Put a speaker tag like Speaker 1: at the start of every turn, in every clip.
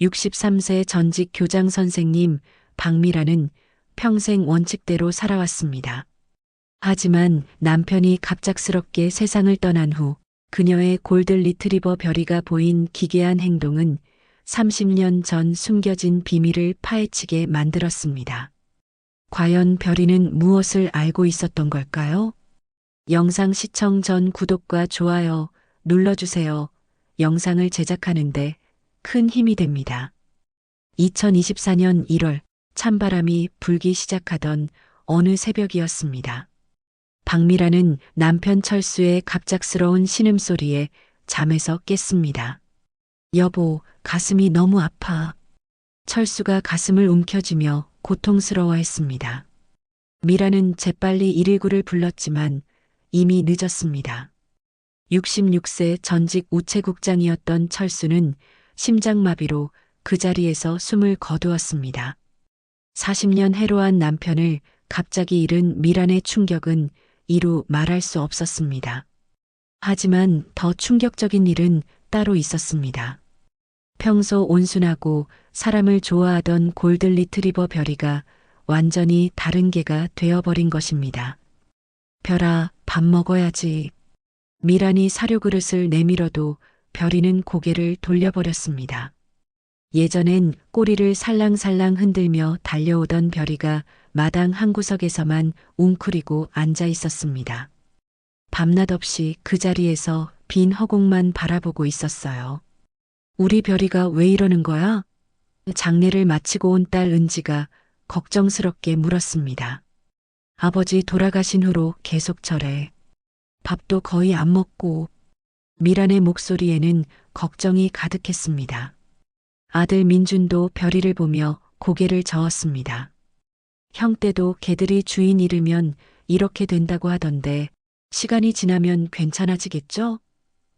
Speaker 1: 63세 전직 교장 선생님 박미라는 평생 원칙대로 살아왔습니다. 하지만 남편이 갑작스럽게 세상을 떠난 후 그녀의 골든 리트리버 별이가 보인 기괴한 행동은 30년 전 숨겨진 비밀을 파헤치게 만들었습니다. 과연 별이는 무엇을 알고 있었던 걸까요? 영상 시청 전 구독과 좋아요 눌러주세요. 영상을 제작하는데 큰 힘이 됩니다. 2024년 1월 찬바람이 불기 시작하던 어느 새벽이었습니다. 박미라는 남편 철수의 갑작스러운 신음소리에 잠에서 깼습니다. 여보, 가슴이 너무 아파. 철수가 가슴을 움켜쥐며 고통스러워했습니다. 미라는 재빨리 119를 불렀지만 이미 늦었습니다. 66세 전직 우체국장이었던 철수는 심장마비로 그 자리에서 숨을 거두었습니다. 40년 해로한 남편을 갑자기 잃은 미란의 충격은 이루 말할 수 없었습니다. 하지만 더 충격적인 일은 따로 있었습니다. 평소 온순하고 사람을 좋아하던 골든 리트리버 별이가 완전히 다른 개가 되어버린 것입니다. 별아, 밥 먹어야지. 미란이 사료 그릇을 내밀어도 별이는 고개를 돌려버렸습니다. 예전엔 꼬리를 살랑살랑 흔들며 달려오던 별이가 마당 한 구석에서만 웅크리고 앉아 있었습니다. 밤낮 없이 그 자리에서 빈 허공만 바라보고 있었어요. 우리 별이가 왜 이러는 거야? 장례를 마치고 온 딸 은지가 걱정스럽게 물었습니다. 아버지 돌아가신 후로 계속 저래. 밥도 거의 안 먹고. 미란의 목소리에는 걱정이 가득했습니다. 아들 민준도 별이를 보며 고개를 저었습니다. 형 때도 개들이 주인 잃으면 이렇게 된다고 하던데 시간이 지나면 괜찮아지겠죠?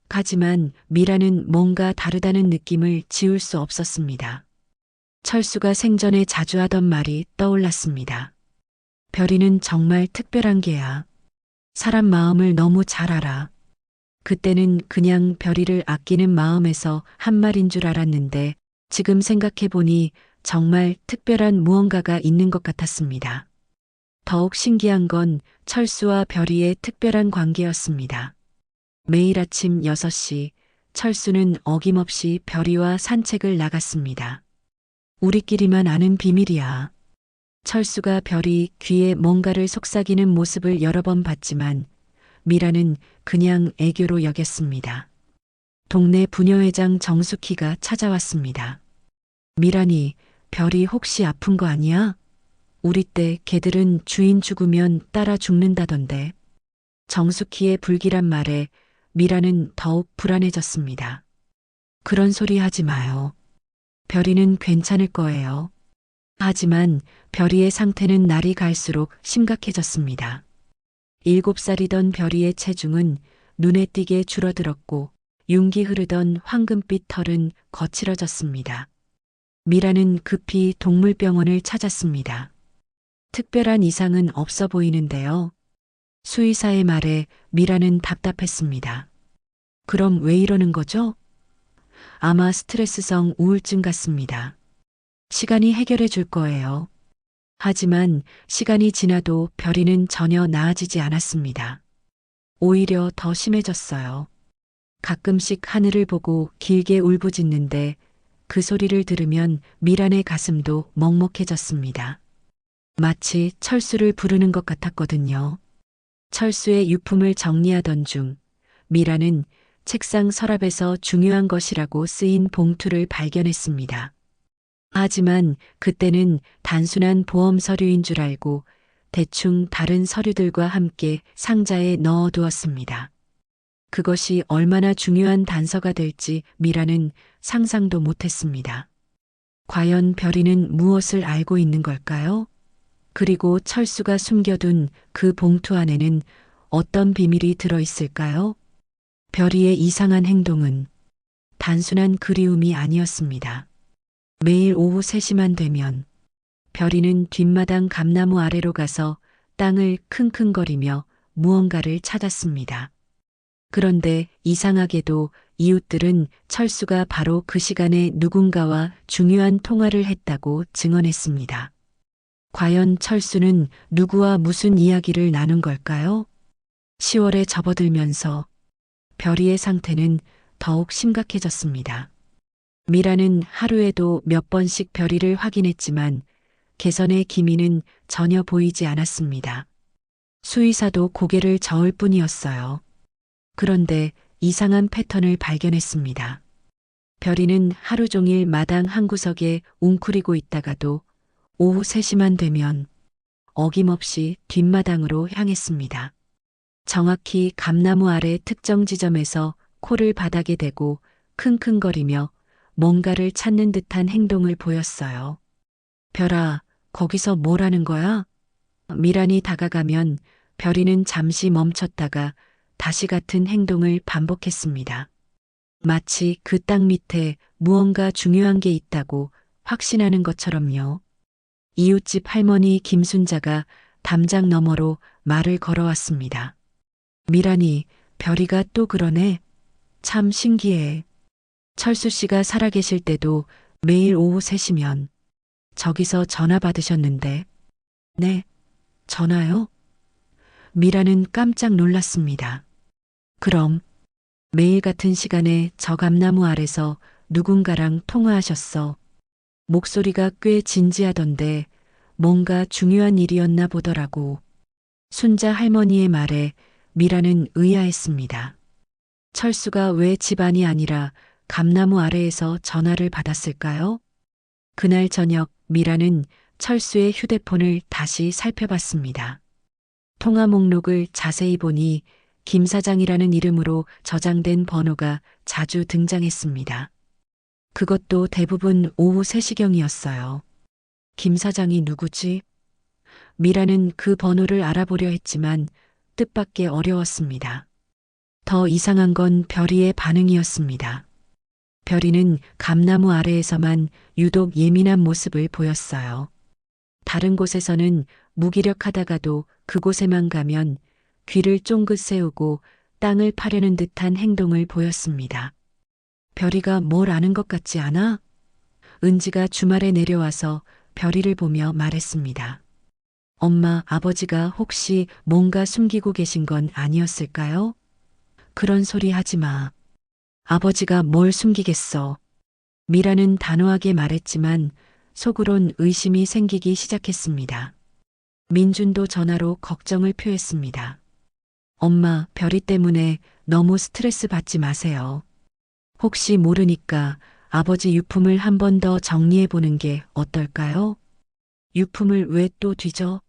Speaker 1: 하지만 미라는 뭔가 다르다는 느낌을 지울 수 없었습니다. 철수가 생전에 자주 하던 말이 떠올랐습니다. 별이는 정말 특별한 개야. 사람 마음을 너무 잘 알아. 그때는 그냥 별이를 아끼는 마음에서 한 말인 줄 알았는데 지금 생각해보니 정말 특별한 무언가가 있는 것 같았습니다. 더욱 신기한 건 철수와 별이의 특별한 관계였습니다. 매일 아침 6시 철수는 어김없이 별이와 산책을 나갔습니다. 우리끼리만 아는 비밀이야. 철수가 별이 귀에 뭔가를 속삭이는 모습을 여러 번 봤지만 미라는 그냥 애교로 여겼습니다. 동네 부녀회장 정숙희가 찾아왔습니다. 미란이, 별이 혹시 아픈 거 아니야? 우리 때 개들은 주인 죽으면 따라 죽는다던데. 정숙희의 불길한 말에 미라는 더욱 불안해졌습니다. 그런 소리 하지 마요. 별이는 괜찮을 거예요. 하지만 별이의 상태는 날이 갈수록 심각해졌습니다. 7살이던 별이의 체중은 눈에 띄게 줄어들었고 윤기 흐르던 황금빛 털은 거칠어졌습니다. 미라는 급히 동물병원을 찾았습니다. 특별한 이상은 없어 보이는데요. 수의사의 말에 미라는 답답했습니다. 그럼 왜 이러는 거죠? 아마 스트레스성 우울증 같습니다. 시간이 해결해 줄 거예요. 하지만 시간이 지나도 별이는 전혀 나아지지 않았습니다. 오히려 더 심해졌어요. 가끔씩 하늘을 보고 길게 울부짖는데 그 소리를 들으면 미란의 가슴도 먹먹해졌습니다. 마치 철수를 부르는 것 같았거든요. 철수의 유품을 정리하던 중 미라는 책상 서랍에서 중요한 것이라고 쓰인 봉투를 발견했습니다. 하지만 그때는 단순한 보험 서류인 줄 알고 대충 다른 서류들과 함께 상자에 넣어두었습니다. 그것이 얼마나 중요한 단서가 될지 미라는 상상도 못했습니다. 과연 별이는 무엇을 알고 있는 걸까요? 그리고 철수가 숨겨둔 그 봉투 안에는 어떤 비밀이 들어있을까요? 별이의 이상한 행동은 단순한 그리움이 아니었습니다. 매일 오후 3시만 되면 별이는 뒷마당 감나무 아래로 가서 땅을 킁킁거리며 무언가를 찾았습니다. 그런데 이상하게도 이웃들은 철수가 바로 그 시간에 누군가와 중요한 통화를 했다고 증언했습니다. 과연 철수는 누구와 무슨 이야기를 나눈 걸까요? 10월에 접어들면서 별이의 상태는 더욱 심각해졌습니다. 미라는 하루에도 몇 번씩 별이를 확인했지만 개선의 기미는 전혀 보이지 않았습니다. 수의사도 고개를 저을 뿐이었어요. 그런데 이상한 패턴을 발견했습니다. 별이는 하루 종일 마당 한 구석에 웅크리고 있다가도 오후 3시만 되면 어김없이 뒷마당으로 향했습니다. 정확히 감나무 아래 특정 지점에서 코를 바닥에 대고 킁킁거리며 뭔가를 찾는 듯한 행동을 보였어요. 별아, 거기서 뭘 하는 거야? 미란이 다가가면 별이는 잠시 멈췄다가 다시 같은 행동을 반복했습니다. 마치 그 땅 밑에 무언가 중요한 게 있다고 확신하는 것처럼요. 이웃집 할머니 김순자가 담장 너머로 말을 걸어왔습니다. 미란이, 별이가 또 그러네. 참 신기해. 철수 씨가 살아계실 때도 매일 오후 3시면 저기서 전화 받으셨는데. 네, 전화요? 미라는 깜짝 놀랐습니다. 그럼 매일 같은 시간에 저 감나무 아래서 누군가랑 통화하셨어. 목소리가 꽤 진지하던데 뭔가 중요한 일이었나 보더라고. 순자 할머니의 말에 미라는 의아했습니다. 철수가 왜 집안이 아니라 감나무 아래에서 전화를 받았을까요? 그날 저녁 미라는 철수의 휴대폰을 다시 살펴봤습니다. 통화 목록을 자세히 보니 김 사장이라는 이름으로 저장된 번호가 자주 등장했습니다. 그것도 대부분 오후 3시경이었어요. 김 사장이 누구지? 미라는 그 번호를 알아보려 했지만 뜻밖의 어려웠습니다. 더 이상한 건 별이의 반응이었습니다. 별이는 감나무 아래에서만 유독 예민한 모습을 보였어요. 다른 곳에서는 무기력하다가도 그곳에만 가면 귀를 쫑긋 세우고 땅을 파려는 듯한 행동을 보였습니다. 별이가 뭘 아는 것 같지 않아? 은지가 주말에 내려와서 별이를 보며 말했습니다. 엄마, 아버지가 혹시 뭔가 숨기고 계신 건 아니었을까요? 그런 소리 하지 마. 아버지가 뭘 숨기겠어. 미라는 단호하게 말했지만 속으론 의심이 생기기 시작했습니다. 민준도 전화로 걱정을 표했습니다. 엄마, 별이 때문에 너무 스트레스 받지 마세요. 혹시 모르니까 아버지 유품을 한 번 더 정리해 보는 게 어떨까요? 유품을 왜 또 뒤져?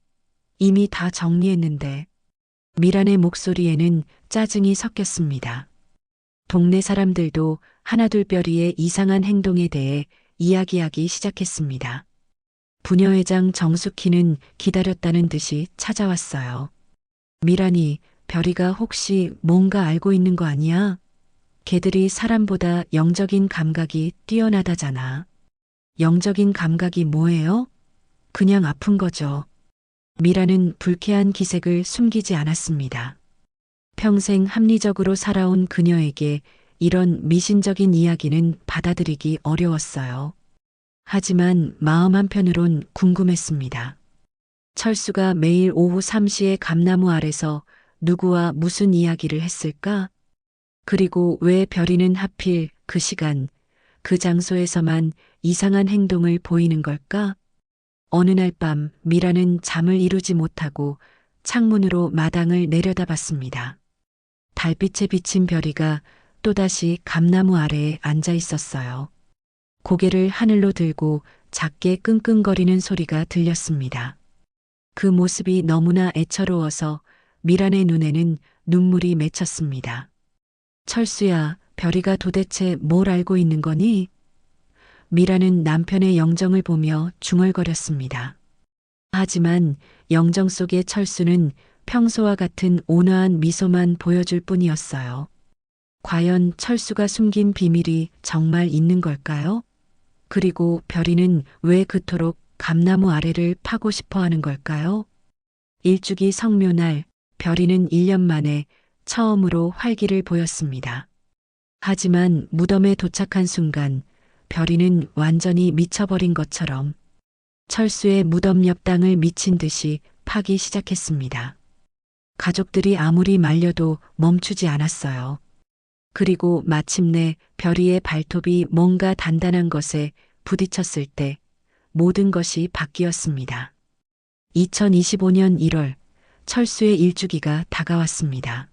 Speaker 1: 이미 다 정리했는데. 미란의 목소리에는 짜증이 섞였습니다. 동네 사람들도 하나둘 별이의 이상한 행동에 대해 이야기하기 시작했습니다. 부녀회장 정숙희는 기다렸다는 듯이 찾아왔어요. 미란이, 별이가 혹시 뭔가 알고 있는 거 아니야? 걔들이 사람보다 영적인 감각이 뛰어나다잖아. 영적인 감각이 뭐예요? 그냥 아픈 거죠. 미라는 불쾌한 기색을 숨기지 않았습니다. 평생 합리적으로 살아온 그녀에게 이런 미신적인 이야기는 받아들이기 어려웠어요. 하지만 마음 한편으론 궁금했습니다. 철수가 매일 오후 3시에 감나무 아래서 누구와 무슨 이야기를 했을까? 그리고 왜 별이는 하필 그 시간, 그 장소에서만 이상한 행동을 보이는 걸까? 어느 날 밤 미라는 잠을 이루지 못하고 창문으로 마당을 내려다봤습니다. 달빛에 비친 별이가 또다시 감나무 아래에 앉아 있었어요. 고개를 하늘로 들고 작게 끙끙거리는 소리가 들렸습니다. 그 모습이 너무나 애처로워서 미란의 눈에는 눈물이 맺혔습니다. 철수야, 별이가 도대체 뭘 알고 있는 거니? 미라는 남편의 영정을 보며 중얼거렸습니다. 하지만 영정 속의 철수는 평소와 같은 온화한 미소만 보여줄 뿐이었어요. 과연 철수가 숨긴 비밀이 정말 있는 걸까요? 그리고 별이는 왜 그토록 감나무 아래를 파고 싶어 하는 걸까요? 일주기 성묘날 별이는 1년 만에 처음으로 활기를 보였습니다. 하지만 무덤에 도착한 순간 별이는 완전히 미쳐버린 것처럼 철수의 무덤 옆 땅을 미친 듯이 파기 시작했습니다. 가족들이 아무리 말려도 멈추지 않았어요. 그리고 마침내 별이의 발톱이 뭔가 단단한 것에 부딪혔을 때 모든 것이 바뀌었습니다. 2025년 1월 철수의 일주기가 다가왔습니다.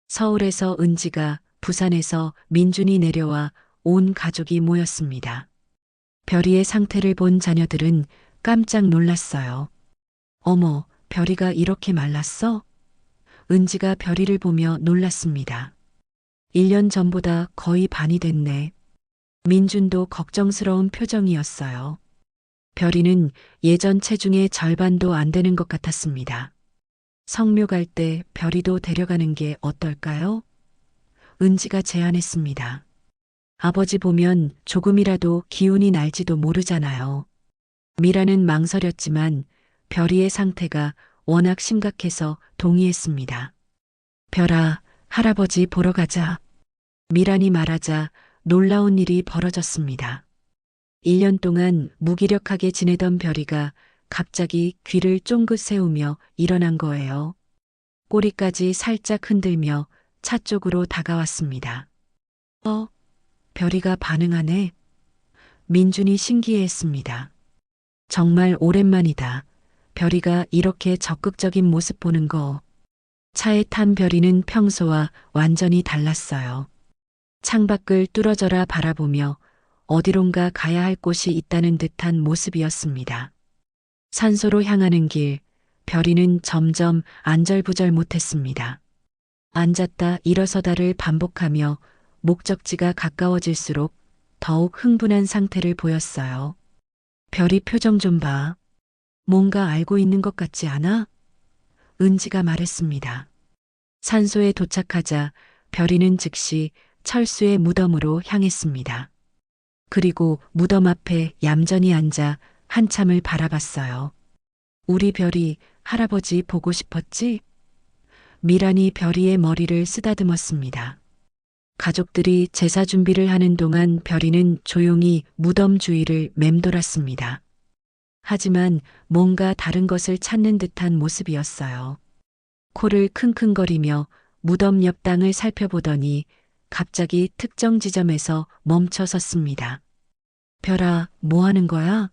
Speaker 1: 서울에서 은지가, 부산에서 민준이 내려와 온 가족이 모였습니다. 별이의 상태를 본 자녀들은 깜짝 놀랐어요. 어머, 별이가 이렇게 말랐어? 은지가 별이를 보며 놀랐습니다. 1년 전보다 거의 반이 됐네. 민준도 걱정스러운 표정이었어요. 별이는 예전 체중의 절반도 안 되는 것 같았습니다. 성묘 갈 때 별이도 데려가는 게 어떨까요? 은지가 제안했습니다. 아버지 보면 조금이라도 기운이 날지도 모르잖아요. 미라는 망설였지만 별이의 상태가 워낙 심각해서 동의했습니다. 별아, 할아버지 보러 가자. 미란이 말하자 놀라운 일이 벌어졌습니다. 1년 동안 무기력하게 지내던 별이가 갑자기 귀를 쫑긋 세우며 일어난 거예요. 꼬리까지 살짝 흔들며 차 쪽으로 다가왔습니다. 별이가 반응하네. 민준이 신기해했습니다. 정말 오랜만이다. 별이가 이렇게 적극적인 모습 보는 거. 차에 탄 별이는 평소와 완전히 달랐어요. 창밖을 뚫어져라 바라보며 어디론가 가야 할 곳이 있다는 듯한 모습이었습니다. 산소로 향하는 길, 별이는 점점 안절부절 못했습니다. 앉았다 일어서다를 반복하며 목적지가 가까워질수록 더욱 흥분한 상태를 보였어요. 별이 표정 좀 봐. 뭔가 알고 있는 것 같지 않아? 은지가 말했습니다. 산소에 도착하자 별이는 즉시 철수의 무덤으로 향했습니다. 그리고 무덤 앞에 얌전히 앉아 한참을 바라봤어요. 우리 별이 할아버지 보고 싶었지? 미란이 별이의 머리를 쓰다듬었습니다. 가족들이 제사 준비를 하는 동안 별이는 조용히 무덤 주위를 맴돌았습니다. 하지만 뭔가 다른 것을 찾는 듯한 모습이었어요. 코를 킁킁거리며 무덤 옆 땅을 살펴보더니 갑자기 특정 지점에서 멈춰 섰습니다. 별아, 뭐 하는 거야?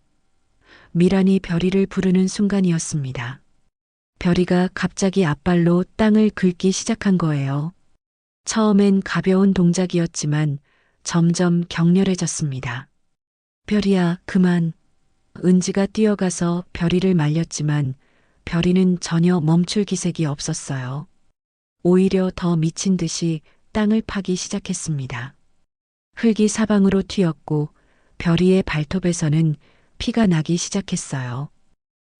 Speaker 1: 미란이 별이를 부르는 순간이었습니다. 별이가 갑자기 앞발로 땅을 긁기 시작한 거예요. 처음엔 가벼운 동작이었지만 점점 격렬해졌습니다. 별이야, 그만. 은지가 뛰어가서 별이를 말렸지만 별이는 전혀 멈출 기색이 없었어요. 오히려 더 미친 듯이 땅을 파기 시작했습니다. 흙이 사방으로 튀었고 별이의 발톱에서는 피가 나기 시작했어요.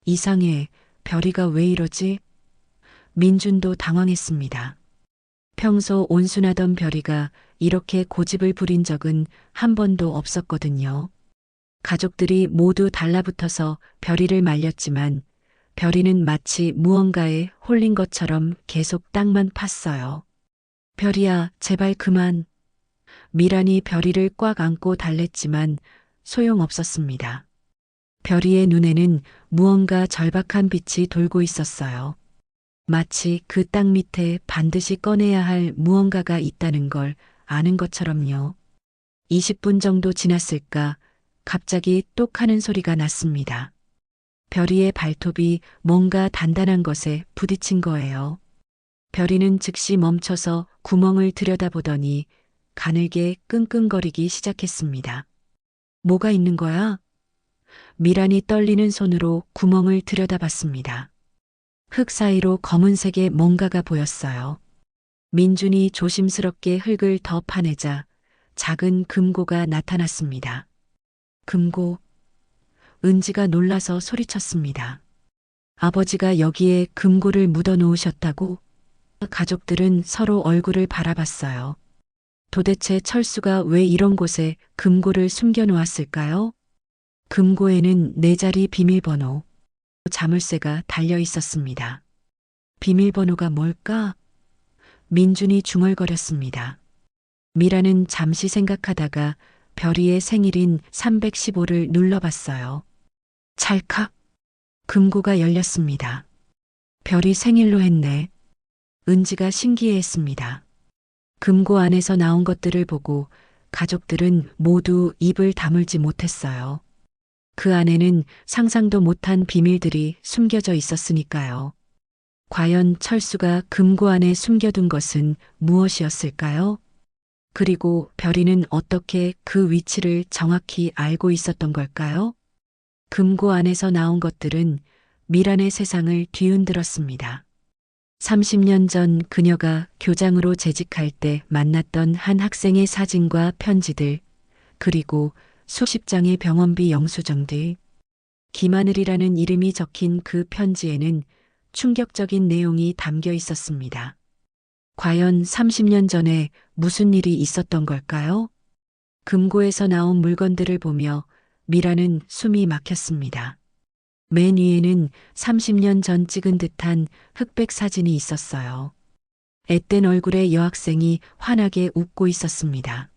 Speaker 1: 이상해, 별이가 왜 이러지? 민준도 당황했습니다. 평소 온순하던 별이가 이렇게 고집을 부린 적은 한 번도 없었거든요. 가족들이 모두 달라붙어서 별이를 말렸지만 별이는 마치 무언가에 홀린 것처럼 계속 땅만 팠어요. 별이야, 제발 그만. 미란이 별이를 꽉 안고 달랬지만 소용없었습니다. 별이의 눈에는 무언가 절박한 빛이 돌고 있었어요. 마치 그 땅 밑에 반드시 꺼내야 할 무언가가 있다는 걸 아는 것처럼요. 20분 정도 지났을까 갑자기 똑 하는 소리가 났습니다. 별이의 발톱이 뭔가 단단한 것에 부딪힌 거예요. 별이는 즉시 멈춰서 구멍을 들여다보더니 가늘게 끙끙거리기 시작했습니다. 뭐가 있는 거야? 미란이 떨리는 손으로 구멍을 들여다봤습니다. 흙 사이로 검은색의 뭔가가 보였어요. 민준이 조심스럽게 흙을 더 파내자 작은 금고가 나타났습니다. 금고. 은지가 놀라서 소리쳤습니다. 아버지가 여기에 금고를 묻어 놓으셨다고? 가족들은 서로 얼굴을 바라봤어요. 도대체 철수가 왜 이런 곳에 금고를 숨겨 놓았을까요? 금고에는 4자리 비밀번호, 자물쇠가 달려 있었습니다. 비밀번호가 뭘까? 민준이 중얼거렸습니다. 미라는 잠시 생각하다가 별이의 생일인 315를 눌러봤어요. 찰칵. 금고가 열렸습니다. 별이 생일로 했네. 은지가 신기해했습니다. 금고 안에서 나온 것들을 보고 가족들은 모두 입을 다물지 못했어요. 그 안에는 상상도 못한 비밀들이 숨겨져 있었으니까요. 과연 철수가 금고 안에 숨겨둔 것은 무엇이었을까요? 그리고 별이는 어떻게 그 위치를 정확히 알고 있었던 걸까요? 금고 안에서 나온 것들은 미란의 세상을 뒤흔들었습니다. 30년 전 그녀가 교장으로 재직할 때 만났던 한 학생의 사진과 편지들, 그리고 수십 장의 병원비 영수증들, 김하늘이라는 이름이 적힌 그 편지에는 충격적인 내용이 담겨 있었습니다. 과연 30년 전에 무슨 일이 있었던 걸까요? 금고에서 나온 물건들을 보며 미라는 숨이 막혔습니다. 맨 위에는 30년 전 찍은 듯한 흑백 사진이 있었어요. 앳된 얼굴의 여학생이 환하게 웃고 있었습니다.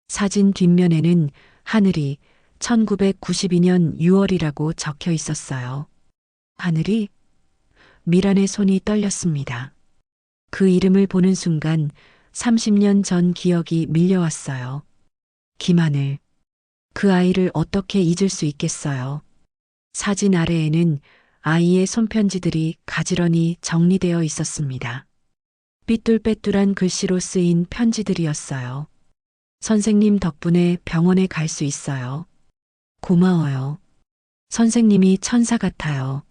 Speaker 1: 사진 뒷면에는 하늘이 1992년 6월이라고 적혀 있었어요. 하늘이? 미란의 손이 떨렸습니다. 그 이름을 보는 순간 30년 전 기억이 밀려왔어요. 김하늘. 그 아이를 어떻게 잊을 수 있겠어요. 사진 아래에는 아이의 손편지들이 가지런히 정리되어 있었습니다. 삐뚤빼뚤한 글씨로 쓰인 편지들이었어요. 선생님 덕분에 병원에 갈 수 있어요. 고마워요. 선생님이 천사 같아요.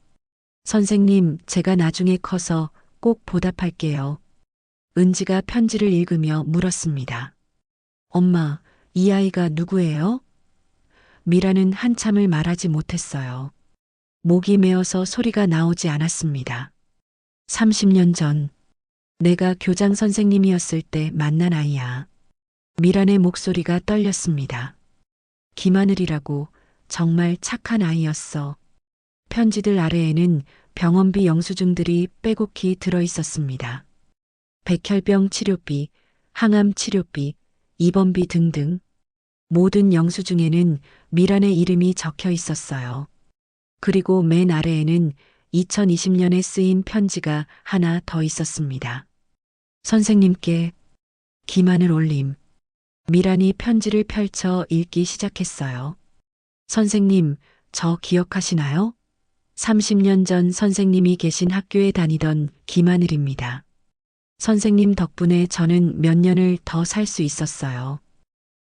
Speaker 1: 선생님, 제가 나중에 커서 꼭 보답할게요. 은지가 편지를 읽으며 물었습니다. 엄마, 이 아이가 누구예요? 미라는 한참을 말하지 못했어요. 목이 메어서 소리가 나오지 않았습니다. 30년 전, 내가 교장 선생님이었을 때 만난 아이야. 미란의 목소리가 떨렸습니다. 김하늘이라고. 정말 착한 아이였어. 편지들 아래에는 병원비 영수증들이 빼곡히 들어 있었습니다. 백혈병 치료비, 항암 치료비, 입원비 등등. 모든 영수증에는 미란의 이름이 적혀 있었어요. 그리고 맨 아래에는 2020년에 쓰인 편지가 하나 더 있었습니다. 선생님께 기만을 올림. 미란이 편지를 펼쳐 읽기 시작했어요. 선생님, 저 기억하시나요? 30년 전 선생님이 계신 학교에 다니던 김하늘입니다. 선생님 덕분에 저는 몇 년을 더 살 수 있었어요.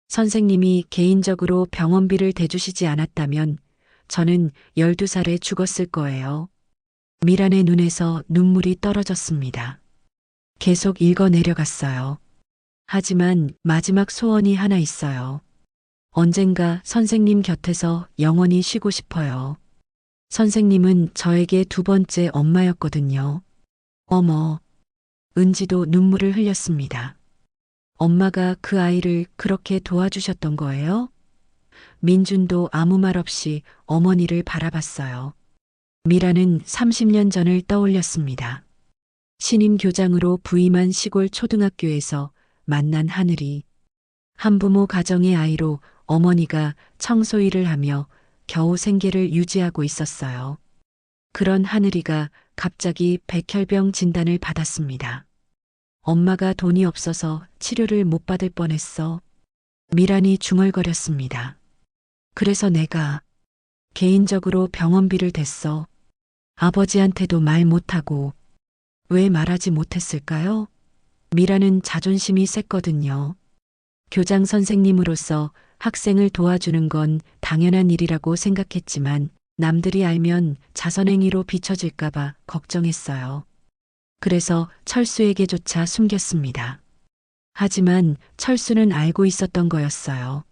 Speaker 1: 선생님이 개인적으로 병원비를 대주시지 않았다면 저는 12살에 죽었을 거예요. 미란의 눈에서 눈물이 떨어졌습니다. 계속 읽어 내려갔어요. 하지만 마지막 소원이 하나 있어요. 언젠가 선생님 곁에서 영원히 쉬고 싶어요. 선생님은 저에게 두 번째 엄마였거든요. 어머, 은지도 눈물을 흘렸습니다. 엄마가 그 아이를 그렇게 도와주셨던 거예요? 민준도 아무 말 없이 어머니를 바라봤어요. 미라는 30년 전을 떠올렸습니다. 신임 교장으로 부임한 시골 초등학교에서 만난 하늘이, 한부모 가정의 아이로 어머니가 청소일을 하며 겨우 생계를 유지하고 있었어요. 그런 하늘이가 갑자기 백혈병 진단을 받았습니다. 엄마가 돈이 없어서 치료를 못 받을 뻔했어. 미란이 중얼거렸습니다. 그래서 내가 개인적으로 병원비를 댔어. 아버지한테도 말 못하고. 왜 말하지 못했을까요? 미라는 자존심이 셌거든요. 교장 선생님으로서 학생을 도와주는 건 당연한 일이라고 생각했지만 남들이 알면 자선행위로 비춰질까봐 걱정했어요. 그래서 철수에게조차 숨겼습니다. 하지만 철수는 알고 있었던 거였어요.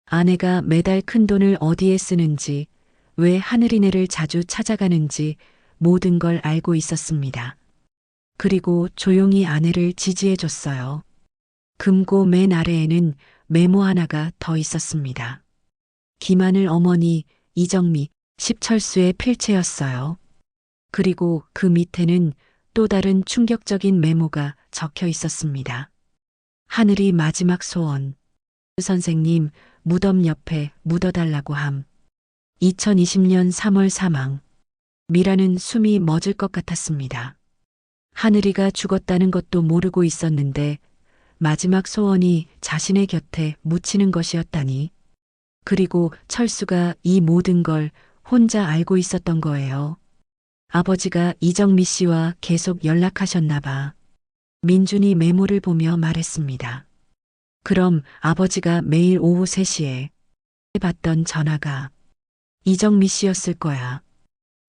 Speaker 1: 아내가 매달 큰 돈을 어디에 쓰는지, 왜 하늘이네를 자주 찾아가는지 모든 걸 알고 있었습니다. 그리고 조용히 아내를 지지해줬어요. 금고 맨 아래에는 메모 하나가 더 있었습니다. 김하늘 어머니 이정미, 십철수의 필체였어요. 그리고 그 밑에는 또 다른 충격적인 메모가 적혀 있었습니다. 하늘이 마지막 소원. 선생님, 무덤 옆에 묻어달라고 함. 2020년 3월 사망. 미라는 숨이 멎을 것 같았습니다. 하늘이가 죽었다는 것도 모르고 있었는데 마지막 소원이 자신의 곁에 묻히는 것이었다니. 그리고 철수가 이 모든 걸 혼자 알고 있었던 거예요. 아버지가 이정미 씨와 계속 연락하셨나 봐. 민준이 메모를 보며 말했습니다. 그럼 아버지가 매일 오후 3시에 받던 전화가 이정미 씨였을 거야.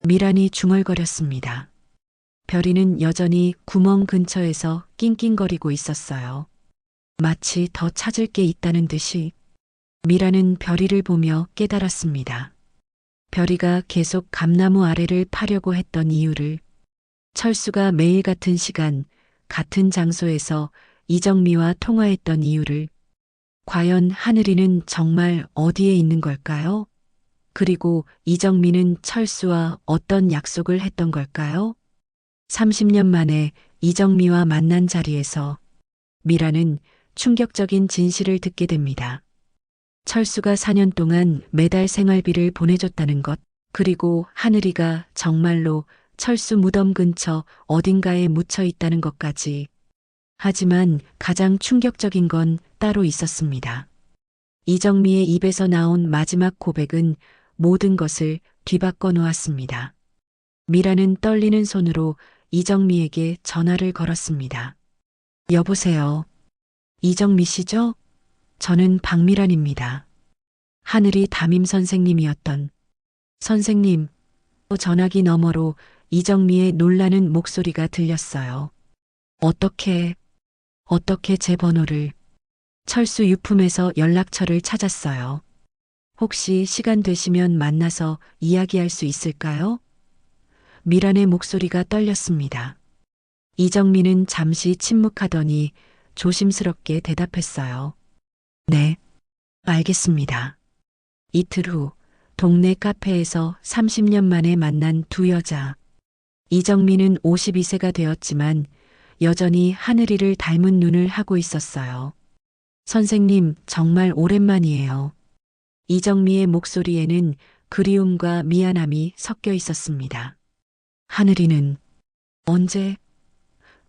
Speaker 1: 미란이 중얼거렸습니다. 별이는 여전히 구멍 근처에서 낑낑거리고 있었어요. 마치 더 찾을 게 있다는 듯이. 미라는 별이를 보며 깨달았습니다. 별이가 계속 감나무 아래를 파려고 했던 이유를. 철수가 매일 같은 시간, 같은 장소에서 이정미와 통화했던 이유를. 과연 하늘이는 정말 어디에 있는 걸까요? 그리고 이정미는 철수와 어떤 약속을 했던 걸까요? 30년 만에 이정미와 만난 자리에서 미라는 충격적인 진실을 듣게 됩니다. 철수가 4년 동안 매달 생활비를 보내줬다는 것, 그리고 하늘이가 정말로 철수 무덤 근처 어딘가에 묻혀 있다는 것까지. 하지만 가장 충격적인 건 따로 있었습니다. 이정미의 입에서 나온 마지막 고백은 모든 것을 뒤바꿔 놓았습니다. 미라는 떨리는 손으로 이정미에게 전화를 걸었습니다. 여보세요. 이정미 씨죠? 저는 박미란입니다. 하늘이 담임 선생님이었던 선생님. 전화기 너머로 이정미의 놀라는 목소리가 들렸어요. 어떻게 제 번호를. 철수 유품에서 연락처를 찾았어요. 혹시 시간 되시면 만나서 이야기할 수 있을까요? 미란의 목소리가 떨렸습니다. 이정미는 잠시 침묵하더니 조심스럽게 대답했어요. 네, 알겠습니다. 이틀 후 동네 카페에서 30년 만에 만난 두 여자. 이정미는 52세가 되었지만 여전히 하늘이를 닮은 눈을 하고 있었어요. 선생님, 정말 오랜만이에요. 이정미의 목소리에는 그리움과 미안함이 섞여 있었습니다. 하늘이는 언제?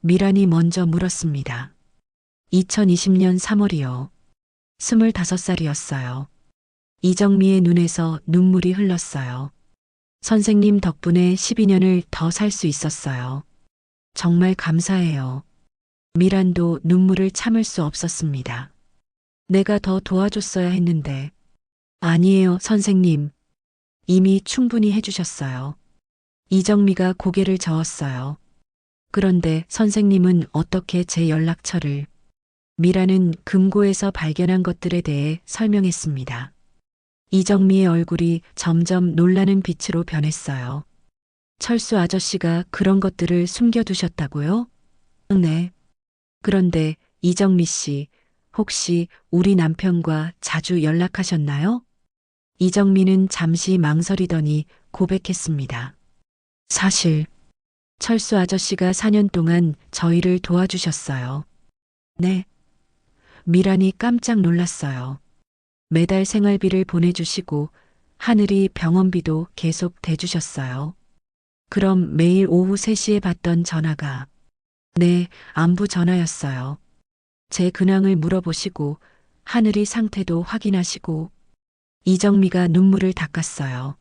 Speaker 1: 미란이 먼저 물었습니다. 2020년 3월이요. 25살이었어요. 이정미의 눈에서 눈물이 흘렀어요. 선생님 덕분에 12년을 더 살 수 있었어요. 정말 감사해요. 미란도 눈물을 참을 수 없었습니다. 내가 더 도와줬어야 했는데. 아니에요, 선생님. 이미 충분히 해주셨어요. 이정미가 고개를 저었어요. 그런데 선생님은 어떻게 제 연락처를. 미라는 금고에서 발견한 것들에 대해 설명했습니다. 이정미의 얼굴이 점점 놀라는 빛으로 변했어요. 철수 아저씨가 그런 것들을 숨겨두셨다고요? 네. 그런데 이정미 씨, 혹시 우리 남편과 자주 연락하셨나요? 이정미는 잠시 망설이더니 고백했습니다. 사실 철수 아저씨가 4년 동안 저희를 도와주셨어요. 네. 미란이 깜짝 놀랐어요. 매달 생활비를 보내주시고 하늘이 병원비도 계속 대주셨어요. 그럼 매일 오후 3시에 받던 전화가 네, 안부 전화였어요. 제 근황을 물어보시고 하늘이 상태도 확인하시고. 이정미가 눈물을 닦았어요.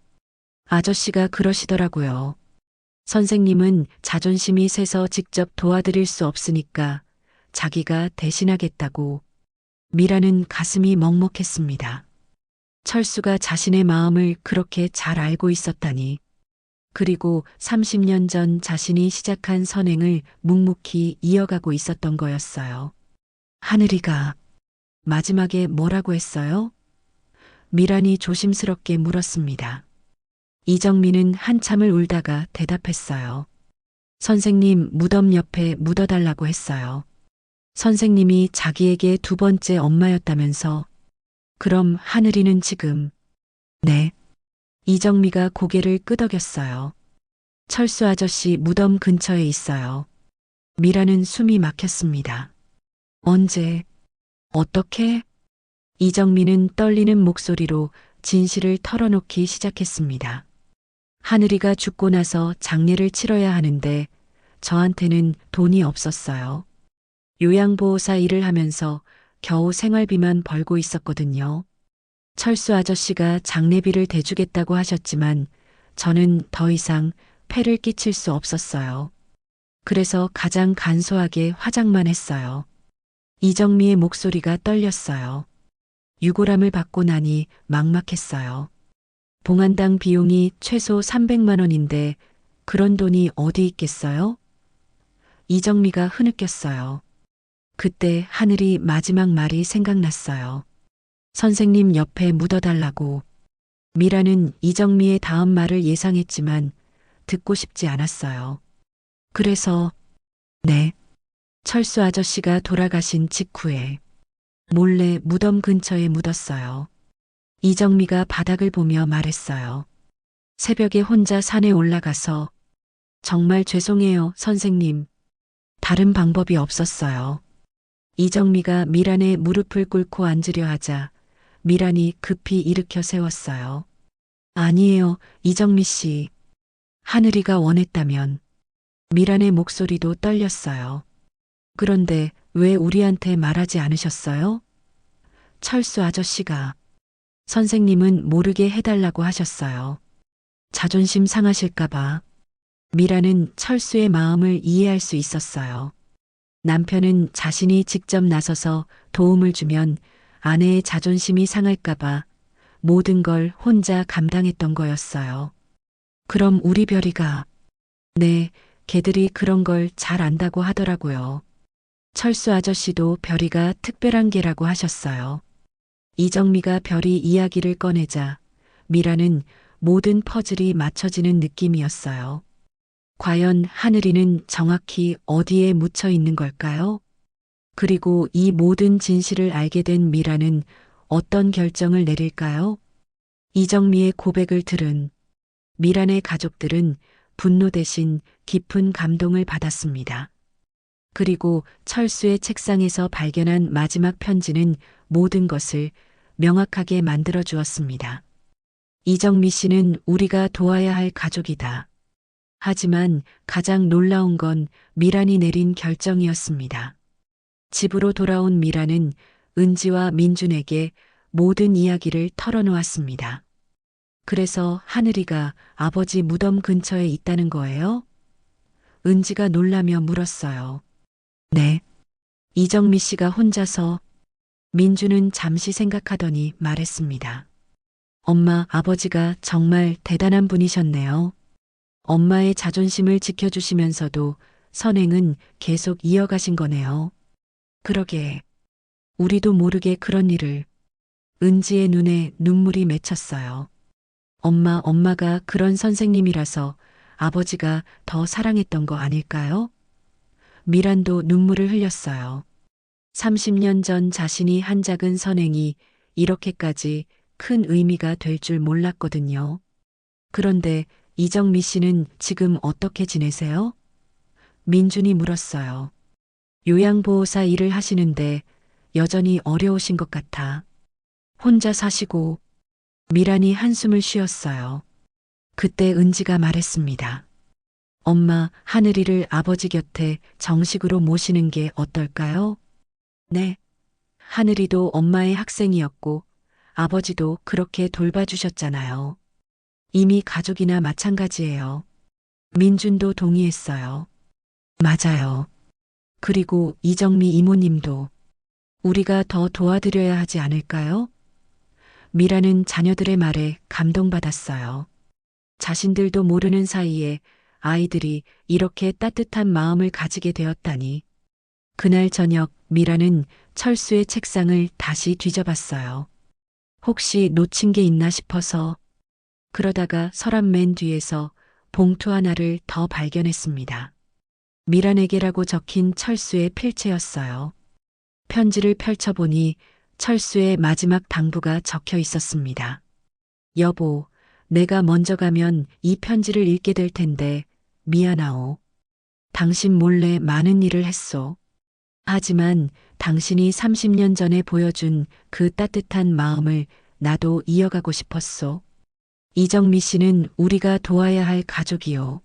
Speaker 1: 아저씨가 그러시더라고요. 선생님은 자존심이 세서 직접 도와드릴 수 없으니까 자기가 대신하겠다고. 미라는 가슴이 먹먹했습니다. 철수가 자신의 마음을 그렇게 잘 알고 있었다니. 그리고 30년 전 자신이 시작한 선행을 묵묵히 이어가고 있었던 거였어요. 하늘이가 마지막에 뭐라고 했어요? 미란이 조심스럽게 물었습니다. 이정미는 한참을 울다가 대답했어요. 선생님 무덤 옆에 묻어달라고 했어요. 선생님이 자기에게 두 번째 엄마였다면서. 그럼 하늘이는 지금. 네. 이정미가 고개를 끄덕였어요. 철수 아저씨 무덤 근처에 있어요. 미라는 숨이 막혔습니다. 언제? 어떻게? 이정미는 떨리는 목소리로 진실을 털어놓기 시작했습니다. 하늘이가 죽고 나서 장례를 치러야 하는데 저한테는 돈이 없었어요. 요양보호사 일을 하면서 겨우 생활비만 벌고 있었거든요. 철수 아저씨가 장례비를 대주겠다고 하셨지만 저는 더 이상 폐를 끼칠 수 없었어요. 그래서 가장 간소하게 화장만 했어요. 이정미의 목소리가 떨렸어요. 유골함을 받고 나니 막막했어요. 봉안당 비용이 최소 300만 원인데 그런 돈이 어디 있겠어요? 이정미가 흐느꼈어요. 그때 하늘이 마지막 말이 생각났어요. 선생님 옆에 묻어달라고. 미라는 이정미의 다음 말을 예상했지만 듣고 싶지 않았어요. 그래서 네. 철수 아저씨가 돌아가신 직후에 몰래 무덤 근처에 묻었어요. 이정미가 바닥을 보며 말했어요. 새벽에 혼자 산에 올라가서 정말 죄송해요, 선생님. 다른 방법이 없었어요. 이정미가 미란의 무릎을 꿇고 앉으려 하자 미란이 급히 일으켜 세웠어요. 아니에요, 이정미 씨. 하늘이가 원했다면. 미란의 목소리도 떨렸어요. 그런데 왜 우리한테 말하지 않으셨어요? 철수 아저씨가. 선생님은 모르게 해달라고 하셨어요. 자존심 상하실까봐. 미라는 철수의 마음을 이해할 수 있었어요. 남편은 자신이 직접 나서서 도움을 주면 아내의 자존심이 상할까봐 모든 걸 혼자 감당했던 거였어요. 그럼 우리 별이가. 네, 걔들이 그런 걸 잘 안다고 하더라고요. 철수 아저씨도 별이가 특별한 개라고 하셨어요. 이정미가 별이 이야기를 꺼내자 미라는 모든 퍼즐이 맞춰지는 느낌이었어요. 과연 하늘이는 정확히 어디에 묻혀 있는 걸까요? 그리고 이 모든 진실을 알게 된 미라는 어떤 결정을 내릴까요? 이정미의 고백을 들은 미란의 가족들은 분노 대신 깊은 감동을 받았습니다. 그리고 철수의 책상에서 발견한 마지막 편지는 모든 것을 명확하게 만들어 주었습니다. 이정미 씨는 우리가 도와야 할 가족이다. 하지만 가장 놀라운 건 미란이 내린 결정이었습니다. 집으로 돌아온 미란은 은지와 민준에게 모든 이야기를 털어놓았습니다. 그래서 하늘이가 아버지 무덤 근처에 있다는 거예요? 은지가 놀라며 물었어요. 네. 이정미 씨가 혼자서. 민주는 잠시 생각하더니 말했습니다. 엄마, 아버지가 정말 대단한 분이셨네요. 엄마의 자존심을 지켜주시면서도 선행은 계속 이어가신 거네요. 그러게. 우리도 모르게 그런 일을. 은지의 눈에 눈물이 맺혔어요. 엄마가 그런 선생님이라서 아버지가 더 사랑했던 거 아닐까요? 미란도 눈물을 흘렸어요. 30년 전 자신이 한 작은 선행이 이렇게까지 큰 의미가 될 줄 몰랐거든요. 그런데 이정미 씨는 지금 어떻게 지내세요? 민준이 물었어요. 요양보호사 일을 하시는데 여전히 어려우신 것 같아. 혼자 사시고. 미란이 한숨을 쉬었어요. 그때 은지가 말했습니다. 엄마, 하늘이를 아버지 곁에 정식으로 모시는 게 어떨까요? 네. 하늘이도 엄마의 학생이었고 아버지도 그렇게 돌봐주셨잖아요. 이미 가족이나 마찬가지예요. 민준도 동의했어요. 맞아요. 그리고 이정미 이모님도. 우리가 더 도와드려야 하지 않을까요? 미라는 자녀들의 말에 감동받았어요. 자신들도 모르는 사이에 아이들이 이렇게 따뜻한 마음을 가지게 되었다니. 그날 저녁 미라는 철수의 책상을 다시 뒤져봤어요. 혹시 놓친 게 있나 싶어서. 그러다가 서랍 맨 뒤에서 봉투 하나를 더 발견했습니다. 미란에게라고 적힌 철수의 필체였어요. 편지를 펼쳐보니 철수의 마지막 당부가 적혀 있었습니다. 여보, 내가 먼저 가면 이 편지를 읽게 될 텐데 미안하오. 당신 몰래 많은 일을 했소. 하지만 당신이 30년 전에 보여준 그 따뜻한 마음을 나도 이어가고 싶었소. 이정미 씨는 우리가 도와야 할 가족이요.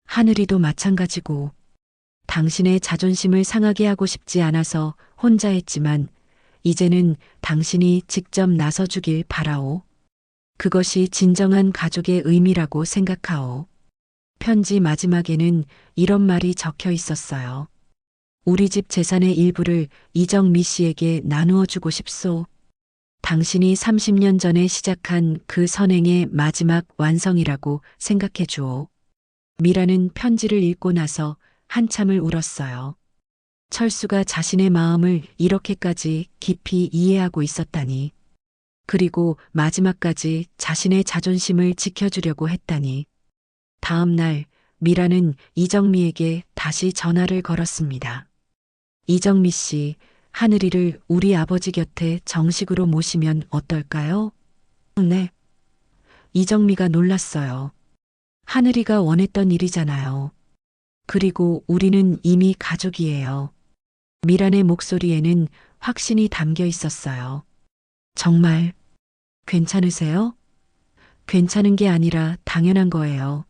Speaker 1: 하늘이도 마찬가지고. 당신의 자존심을 상하게 하고 싶지 않아서 혼자 했지만 이제는 당신이 직접 나서주길 바라오. 그것이 진정한 가족의 의미라고 생각하오. 편지 마지막에는 이런 말이 적혀 있었어요. 우리 집 재산의 일부를 이정미 씨에게 나누어 주고 싶소. 당신이 30년 전에 시작한 그 선행의 마지막 완성이라고 생각해 주오. 미라는 편지를 읽고 나서 한참을 울었어요. 철수가 자신의 마음을 이렇게까지 깊이 이해하고 있었다니. 그리고 마지막까지 자신의 자존심을 지켜주려고 했다니. 다음 날 미라는 이정미에게 다시 전화를 걸었습니다. 이정미 씨, 하늘이를 우리 아버지 곁에 정식으로 모시면 어떨까요? 네. 이정미가 놀랐어요. 하늘이가 원했던 일이잖아요. 그리고 우리는 이미 가족이에요. 미란의 목소리에는 확신이 담겨 있었어요. 정말 괜찮으세요? 괜찮은 게 아니라 당연한 거예요.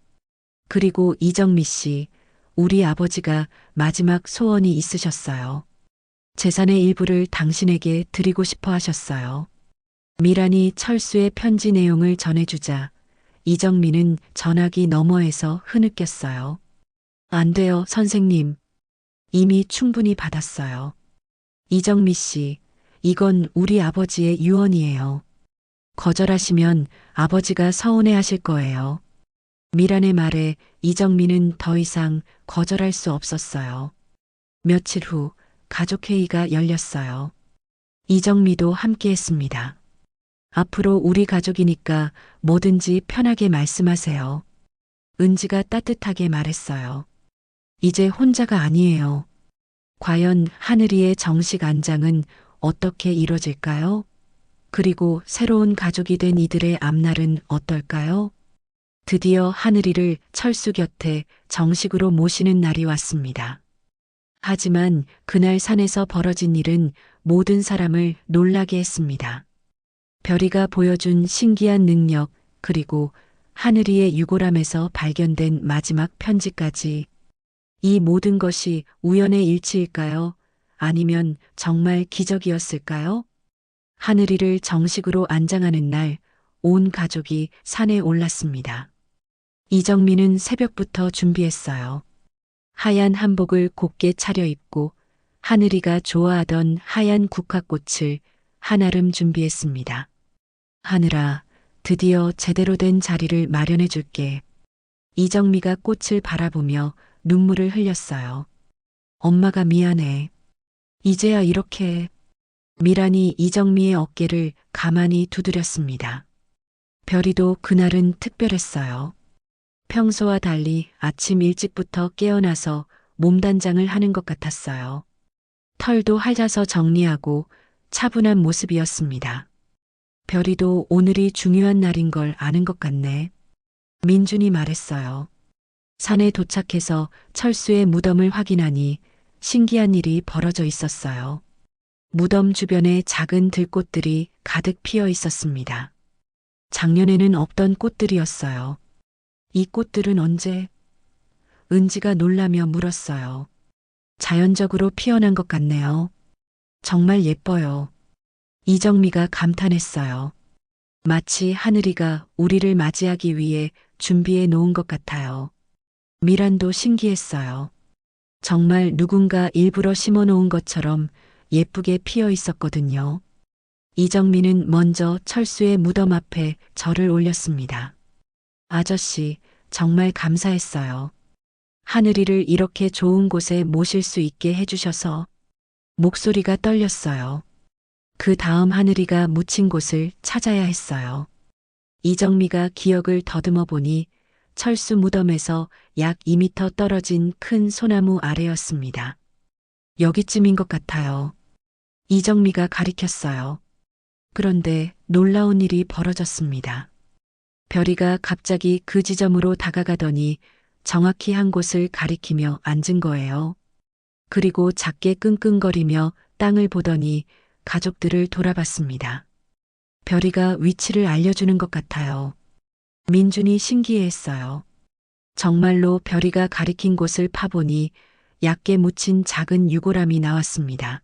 Speaker 1: 그리고 이정미 씨, 우리 아버지가 마지막 소원이 있으셨어요. 재산의 일부를 당신에게 드리고 싶어 하셨어요. 미란이 철수의 편지 내용을 전해주자 이정미는 전화기 너머에서 흐느꼈어요. 안 돼요, 선생님. 이미 충분히 받았어요. 이정미 씨, 이건 우리 아버지의 유언이에요. 거절하시면 아버지가 서운해 하실 거예요. 미란의 말에 이정미는 더 이상 거절할 수 없었어요. 며칠 후 가족회의가 열렸어요. 이정미도 함께했습니다. 앞으로 우리 가족이니까 뭐든지 편하게 말씀하세요. 은지가 따뜻하게 말했어요. 이제 혼자가 아니에요. 과연 하늘이의 정식 안장은 어떻게 이뤄질까요? 그리고 새로운 가족이 된 이들의 앞날은 어떨까요? 드디어 하늘이를 철수 곁에 정식으로 모시는 날이 왔습니다. 하지만 그날 산에서 벌어진 일은 모든 사람을 놀라게 했습니다. 별이가 보여준 신기한 능력, 그리고 하늘이의 유골함에서 발견된 마지막 편지까지. 이 모든 것이 우연의 일치일까요? 아니면 정말 기적이었을까요? 하늘이를 정식으로 안장하는 날, 온 가족이 산에 올랐습니다. 이정미는 새벽부터 준비했어요. 하얀 한복을 곱게 차려입고 하늘이가 좋아하던 하얀 국화꽃을 한아름 준비했습니다. 하늘아, 드디어 제대로 된 자리를 마련해 줄게. 이정미가 꽃을 바라보며 눈물을 흘렸어요. 엄마가 미안해. 이제야 이렇게. 미란이 이정미의 어깨를 가만히 두드렸습니다. 별이도 그날은 특별했어요. 평소와 달리 아침 일찍부터 깨어나서 몸단장을 하는 것 같았어요. 털도 할아서 정리하고 차분한 모습이었습니다. 별이도 오늘이 중요한 날인 걸 아는 것 같네. 민준이 말했어요. 산에 도착해서 철수의 무덤을 확인하니 신기한 일이 벌어져 있었어요. 무덤 주변에 작은 들꽃들이 가득 피어 있었습니다. 작년에는 없던 꽃들이었어요. 이 꽃들은 언제? 은지가 놀라며 물었어요. 자연적으로 피어난 것 같네요. 정말 예뻐요. 이정미가 감탄했어요. 마치 하늘이가 우리를 맞이하기 위해 준비해 놓은 것 같아요. 미란도 신기했어요. 정말 누군가 일부러 심어 놓은 것처럼 예쁘게 피어 있었거든요. 이정미는 먼저 철수의 무덤 앞에 절을 올렸습니다. 아저씨, 정말 감사했어요. 하늘이를 이렇게 좋은 곳에 모실 수 있게 해주셔서. 목소리가 떨렸어요. 그 다음 하늘이가 묻힌 곳을 찾아야 했어요. 이정미가 기억을 더듬어 보니 철수 무덤에서 약 2미터 떨어진 큰 소나무 아래였습니다. 여기쯤인 것 같아요. 이정미가 가리켰어요. 그런데 놀라운 일이 벌어졌습니다. 별이가 갑자기 그 지점으로 다가가더니 정확히 한 곳을 가리키며 앉은 거예요. 그리고 작게 끙끙거리며 땅을 보더니 가족들을 돌아봤습니다. 별이가 위치를 알려주는 것 같아요. 민준이 신기해했어요. 정말로 별이가 가리킨 곳을 파보니 얇게 묻힌 작은 유골함이 나왔습니다.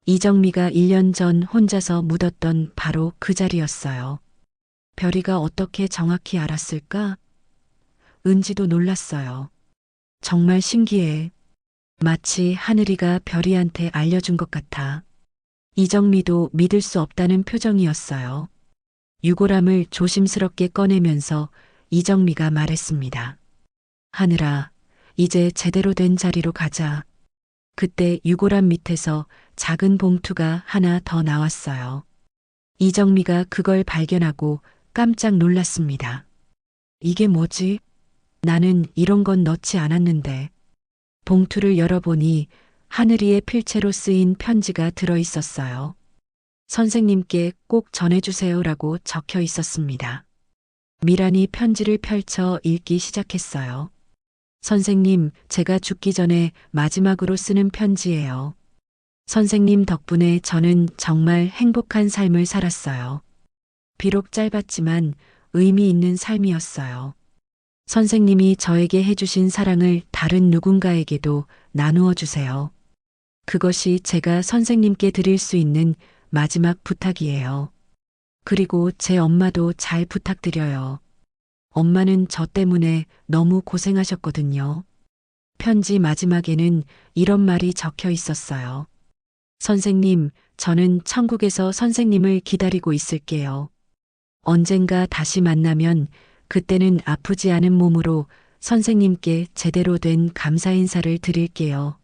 Speaker 1: 이정미가 1년 전 혼자서 묻었던 바로 그 자리였어요. 별이가 어떻게 정확히 알았을까? 은지도 놀랐어요. 정말 신기해. 마치 하늘이가 별이한테 알려준 것 같아. 이정미도 믿을 수 없다는 표정이었어요. 유골함을 조심스럽게 꺼내면서 이정미가 말했습니다. 하늘아, 이제 제대로 된 자리로 가자. 그때 유골함 밑에서 작은 봉투가 하나 더 나왔어요. 이정미가 그걸 발견하고 깜짝 놀랐습니다. 이게 뭐지? 나는 이런 건 넣지 않았는데. 봉투를 열어보니 하늘이의 필체로 쓰인 편지가 들어 있었어요. 선생님께 꼭 전해주세요라고 적혀 있었습니다. 미란이 편지를 펼쳐 읽기 시작했어요. 선생님, 제가 죽기 전에 마지막으로 쓰는 편지예요. 선생님 덕분에 저는 정말 행복한 삶을 살았어요. 비록 짧았지만 의미 있는 삶이었어요. 선생님이 저에게 해주신 사랑을 다른 누군가에게도 나누어 주세요. 그것이 제가 선생님께 드릴 수 있는 마지막 부탁이에요. 그리고 제 엄마도 잘 부탁드려요. 엄마는 저 때문에 너무 고생하셨거든요. 편지 마지막에는 이런 말이 적혀 있었어요. 선생님, 저는 천국에서 선생님을 기다리고 있을게요. 언젠가 다시 만나면 그때는 아프지 않은 몸으로 선생님께 제대로 된 감사 인사를 드릴게요.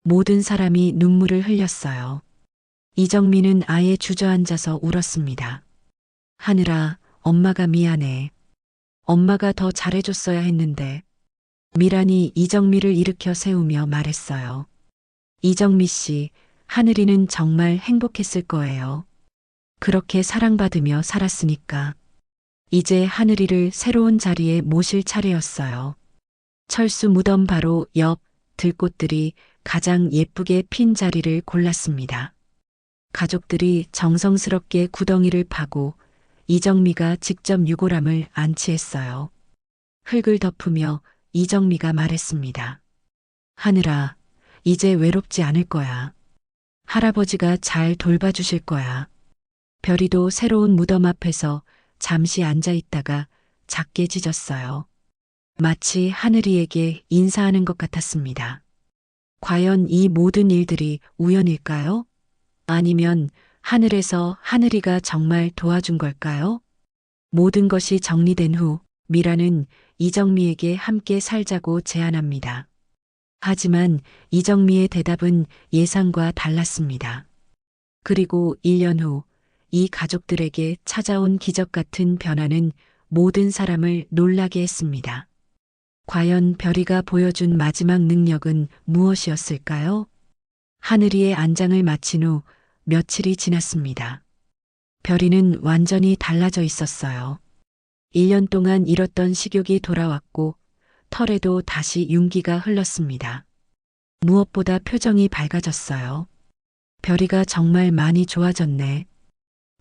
Speaker 1: 모든 사람이 눈물을 흘렸어요. 이정미는 아예 주저앉아서 울었습니다. 하늘아, 엄마가 미안해. 엄마가 더 잘해줬어야 했는데. 미란이 이정미를 일으켜 세우며 말했어요. 이정미 씨, 하늘이는 정말 행복했을 거예요. 그렇게 사랑받으며 살았으니까. 이제 하늘이를 새로운 자리에 모실 차례였어요. 철수 무덤 바로 옆 들꽃들이 가장 예쁘게 핀 자리를 골랐습니다. 가족들이 정성스럽게 구덩이를 파고 이정미가 직접 유골함을 안치했어요. 흙을 덮으며 이정미가 말했습니다. 하늘아, 이제 외롭지 않을 거야. 할아버지가 잘 돌봐주실 거야. 별이도 새로운 무덤 앞에서 잠시 앉아 있다가 작게 짖었어요. 마치 하늘이에게 인사하는 것 같았습니다. 과연 이 모든 일들이 우연일까요? 아니면 하늘에서 하늘이가 정말 도와준 걸까요? 모든 것이 정리된 후 미라는 이정미에게 함께 살자고 제안합니다. 하지만 이정미의 대답은 예상과 달랐습니다. 그리고 1년 후 이 가족들에게 찾아온 기적 같은 변화는 모든 사람을 놀라게 했습니다. 과연 별이가 보여준 마지막 능력은 무엇이었을까요? 하늘이의 안장을 마친 후 며칠이 지났습니다. 별이는 완전히 달라져 있었어요. 1년 동안 잃었던 식욕이 돌아왔고 털에도 다시 윤기가 흘렀습니다. 무엇보다 표정이 밝아졌어요. 별이가 정말 많이 좋아졌네.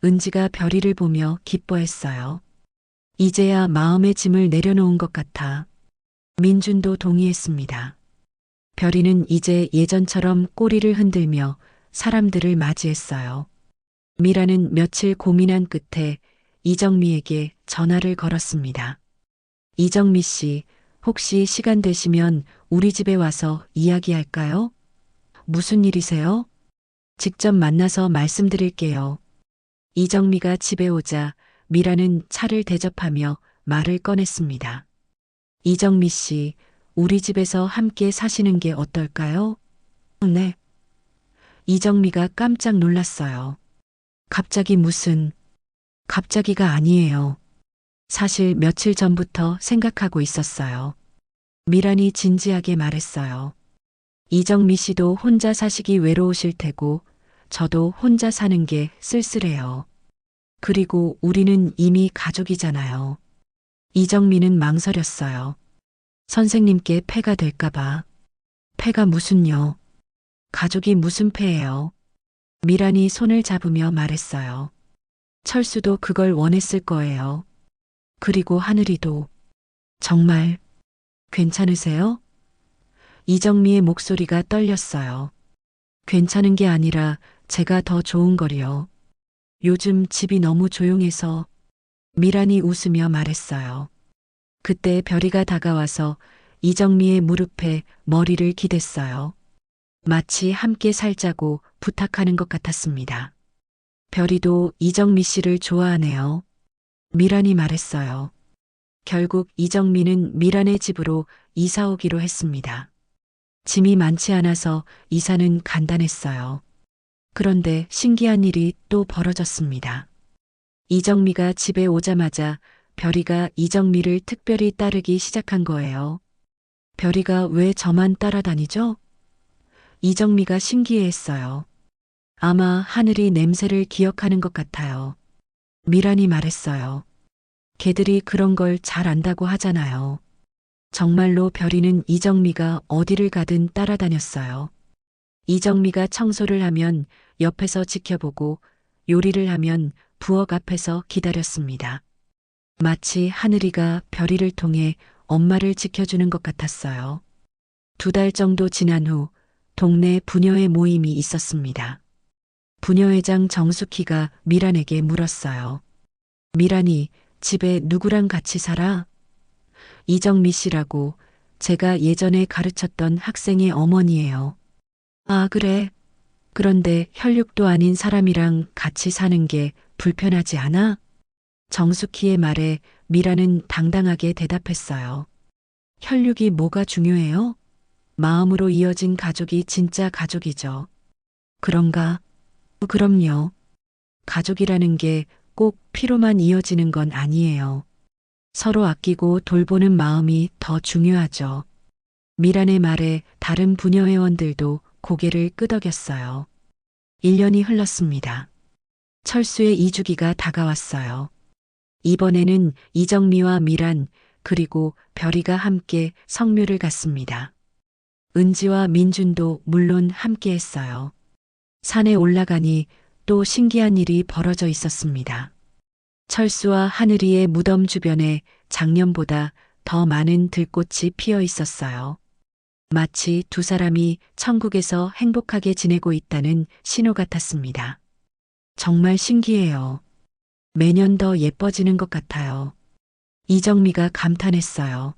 Speaker 1: 은지가 별이를 보며 기뻐했어요. 이제야 마음의 짐을 내려놓은 것 같아. 민준도 동의했습니다. 별이는 이제 예전처럼 꼬리를 흔들며 사람들을 맞이했어요. 미라는 며칠 고민한 끝에 이정미에게 전화를 걸었습니다. 이정미 씨, 혹시 시간 되시면 우리 집에 와서 이야기할까요? 무슨 일이세요? 직접 만나서 말씀드릴게요. 이정미가 집에 오자 미라는 차를 대접하며 말을 꺼냈습니다. 이정미 씨, 우리 집에서 함께 사시는 게 어떨까요? 네. 이정미가 깜짝 놀랐어요. 갑자기 갑자기가 아니에요. 사실 며칠 전부터 생각하고 있었어요. 미란이 진지하게 말했어요. 이정미 씨도 혼자 사시기 외로우실 테고 저도 혼자 사는 게 쓸쓸해요. 그리고 우리는 이미 가족이잖아요. 이정미는 망설였어요. 선생님께 폐가 될까봐. 폐가 무슨요? 가족이 무슨 패예요? 미란이 손을 잡으며 말했어요. 철수도 그걸 원했을 거예요. 그리고 하늘이도. 정말 괜찮으세요? 이정미의 목소리가 떨렸어요. 괜찮은 게 아니라 제가 더 좋은 거리요. 요즘 집이 너무 조용해서. 미란이 웃으며 말했어요. 그때 별이가 다가와서 이정미의 무릎에 머리를 기댔어요. 마치 함께 살자고 부탁하는 것 같았습니다. 별이도 이정미 씨를 좋아하네요. 미란이 말했어요. 결국 이정미는 미란의 집으로 이사 오기로 했습니다. 짐이 많지 않아서 이사는 간단했어요. 그런데 신기한 일이 또 벌어졌습니다. 이정미가 집에 오자마자 별이가 이정미를 특별히 따르기 시작한 거예요. 별이가 왜 저만 따라다니죠? 이정미가 신기해했어요. 아마 하늘이 냄새를 기억하는 것 같아요. 미란이 말했어요. 걔들이 그런 걸 잘 안다고 하잖아요. 정말로 별이는 이정미가 어디를 가든 따라다녔어요. 이정미가 청소를 하면 옆에서 지켜보고 요리를 하면 부엌 앞에서 기다렸습니다. 마치 하늘이가 별이를 통해 엄마를 지켜주는 것 같았어요. 2달 정도 지난 후 동네 부녀회 모임이 있었습니다. 부녀회장 정숙희가 미란에게 물었어요. 미란이 집에 누구랑 같이 살아? 이정미 씨라고, 제가 예전에 가르쳤던 학생의 어머니예요. 아, 그래. 그런데 혈육도 아닌 사람이랑 같이 사는 게 불편하지 않아? 정숙희의 말에 미라는 당당하게 대답했어요. 혈육이 뭐가 중요해요? 마음으로 이어진 가족이 진짜 가족이죠. 그런가? 그럼요. 가족이라는 게 꼭 피로만 이어지는 건 아니에요. 서로 아끼고 돌보는 마음이 더 중요하죠. 미란의 말에 다른 부녀 회원들도 고개를 끄덕였어요. 1년이 흘렀습니다. 철수의 이주기가 다가왔어요. 이번에는 이정미와 미란 그리고 별이가 함께 성묘를 갔습니다. 은지와 민준도 물론 함께 했어요. 산에 올라가니 또 신기한 일이 벌어져 있었습니다. 철수와 하늘이의 무덤 주변에 작년보다 더 많은 들꽃이 피어 있었어요. 마치 2사람이 천국에서 행복하게 지내고 있다는 신호 같았습니다. 정말 신기해요. 매년 더 예뻐지는 것 같아요. 이정미가 감탄했어요.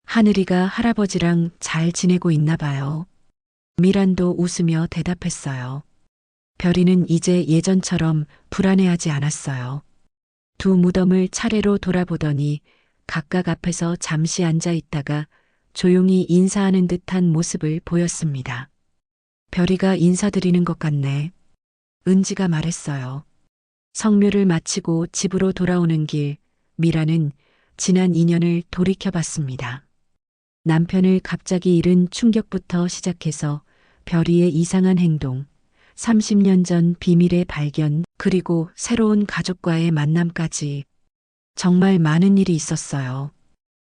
Speaker 1: 하늘이가 할아버지랑 잘 지내고 있나 봐요. 미란도 웃으며 대답했어요. 별이는 이제 예전처럼 불안해하지 않았어요. 2 무덤을 차례로 돌아보더니 각각 앞에서 잠시 앉아 있다가 조용히 인사하는 듯한 모습을 보였습니다. 별이가 인사드리는 것 같네. 은지가 말했어요. 성묘를 마치고 집으로 돌아오는 길, 미라는 지난 인연을 돌이켜봤습니다. 남편을 갑자기 잃은 충격부터 시작해서 별이의 이상한 행동, 30년 전 비밀의 발견, 그리고 새로운 가족과의 만남까지 정말 많은 일이 있었어요.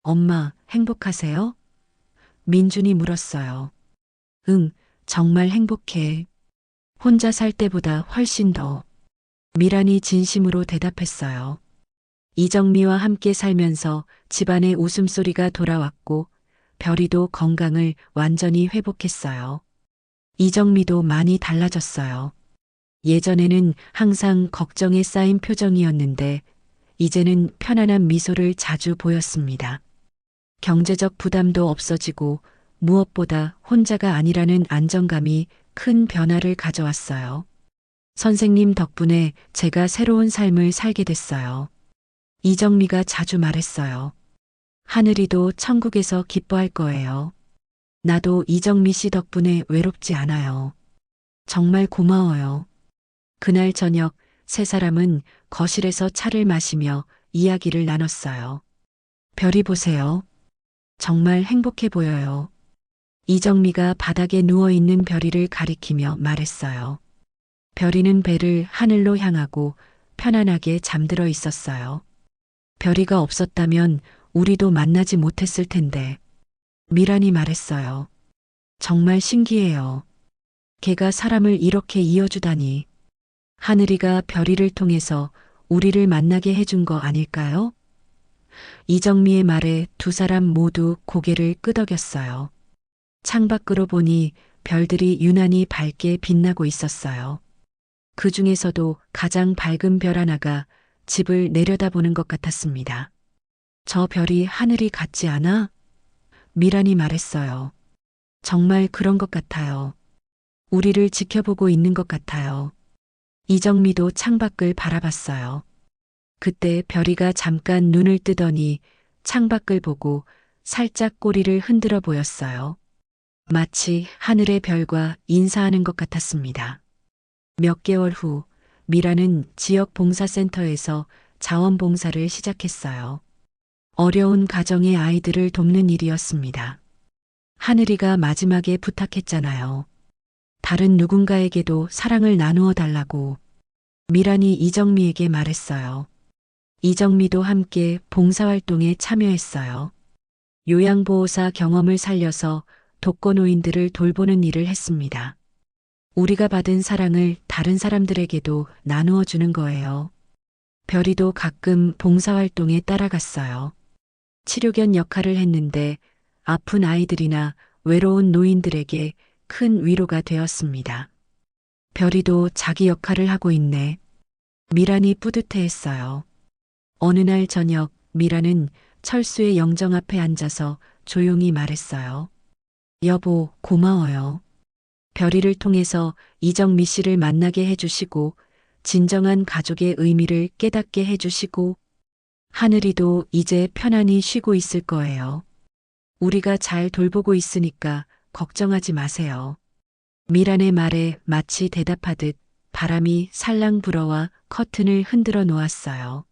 Speaker 1: 엄마, 행복하세요? 민준이 물었어요. 응, 정말 행복해. 혼자 살 때보다 훨씬 더. 미란이 진심으로 대답했어요. 이정미와 함께 살면서 집안에 웃음소리가 돌아왔고 별이도 건강을 완전히 회복했어요. 이정미도 많이 달라졌어요. 예전에는 항상 걱정에 쌓인 표정이었는데 이제는 편안한 미소를 자주 보였습니다. 경제적 부담도 없어지고 무엇보다 혼자가 아니라는 안정감이 큰 변화를 가져왔어요. 선생님 덕분에 제가 새로운 삶을 살게 됐어요. 이정미가 자주 말했어요. 하늘이도 천국에서 기뻐할 거예요. 나도 이정미 씨 덕분에 외롭지 않아요. 정말 고마워요. 그날 저녁 3사람은 거실에서 차를 마시며 이야기를 나눴어요. 별이 보세요. 정말 행복해 보여요. 이정미가 바닥에 누워있는 별이를 가리키며 말했어요. 별이는 배를 하늘로 향하고 편안하게 잠들어 있었어요. 별이가 없었다면 우리도 만나지 못했을 텐데. 미란이 말했어요. 정말 신기해요. 걔가 사람을 이렇게 이어주다니. 하늘이가 별이를 통해서 우리를 만나게 해준 거 아닐까요? 이정미의 말에 두 사람 모두 고개를 끄덕였어요. 창밖으로 보니 별들이 유난히 밝게 빛나고 있었어요. 그 중에서도 가장 밝은 별 하나가 집을 내려다보는 것 같았습니다. 저 별이 하늘이 같지 않아? 미란이 말했어요. 정말 그런 것 같아요. 우리를 지켜보고 있는 것 같아요. 이정미도 창밖을 바라봤어요. 그때 별이가 잠깐 눈을 뜨더니 창밖을 보고 살짝 꼬리를 흔들어 보였어요. 마치 하늘의 별과 인사하는 것 같았습니다. 몇 개월 후 미라는 지역 봉사센터에서 자원봉사를 시작했어요. 어려운 가정의 아이들을 돕는 일이었습니다. 하늘이가 마지막에 부탁했잖아요. 다른 누군가에게도 사랑을 나누어 달라고. 미란이 이정미에게 말했어요. 이정미도 함께 봉사활동에 참여했어요. 요양보호사 경험을 살려서 독거노인들을 돌보는 일을 했습니다. 우리가 받은 사랑을 다른 사람들에게도 나누어 주는 거예요. 별이도 가끔 봉사활동에 따라갔어요. 치료견 역할을 했는데 아픈 아이들이나 외로운 노인들에게 큰 위로가 되었습니다. 별이도 자기 역할을 하고 있네. 미란이 뿌듯해했어요. 어느 날 저녁 미란은 철수의 영정 앞에 앉아서 조용히 말했어요. 여보, 고마워요. 별이를 통해서 이정미 씨를 만나게 해주시고 진정한 가족의 의미를 깨닫게 해주시고 하늘이도 이제 편안히 쉬고 있을 거예요. 우리가 잘 돌보고 있으니까 걱정하지 마세요. 미란의 말에 마치 대답하듯 바람이 살랑 불어와 커튼을 흔들어 놓았어요.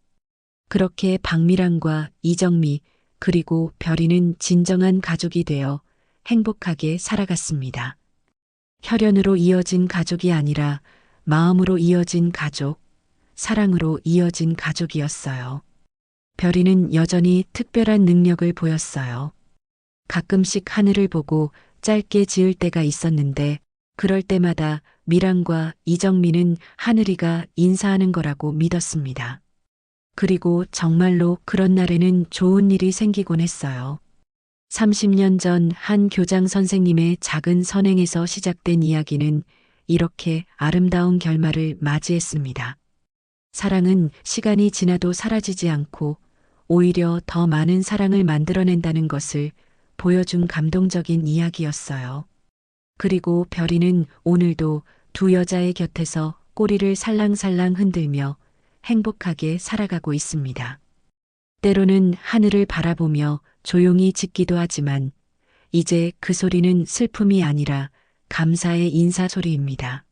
Speaker 1: 그렇게 박미란과 이정미 그리고 별이는 진정한 가족이 되어 행복하게 살아갔습니다. 혈연으로 이어진 가족이 아니라 마음으로 이어진 가족, 사랑으로 이어진 가족이었어요. 별이는 여전히 특별한 능력을 보였어요. 가끔씩 하늘을 보고 짧게 지을 때가 있었는데 그럴 때마다 미란과 이정미는 하늘이가 인사하는 거라고 믿었습니다. 그리고 정말로 그런 날에는 좋은 일이 생기곤 했어요. 30년 전 한 교장 선생님의 작은 선행에서 시작된 이야기는 이렇게 아름다운 결말을 맞이했습니다. 사랑은 시간이 지나도 사라지지 않고 오히려 더 많은 사랑을 만들어낸다는 것을 보여준 감동적인 이야기였어요. 그리고 별이는 오늘도 두 여자의 곁에서 꼬리를 살랑살랑 흔들며 행복하게 살아가고 있습니다. 때로는 하늘을 바라보며 조용히 짖기도 하지만 이제 그 소리는 슬픔이 아니라 감사의 인사 소리입니다.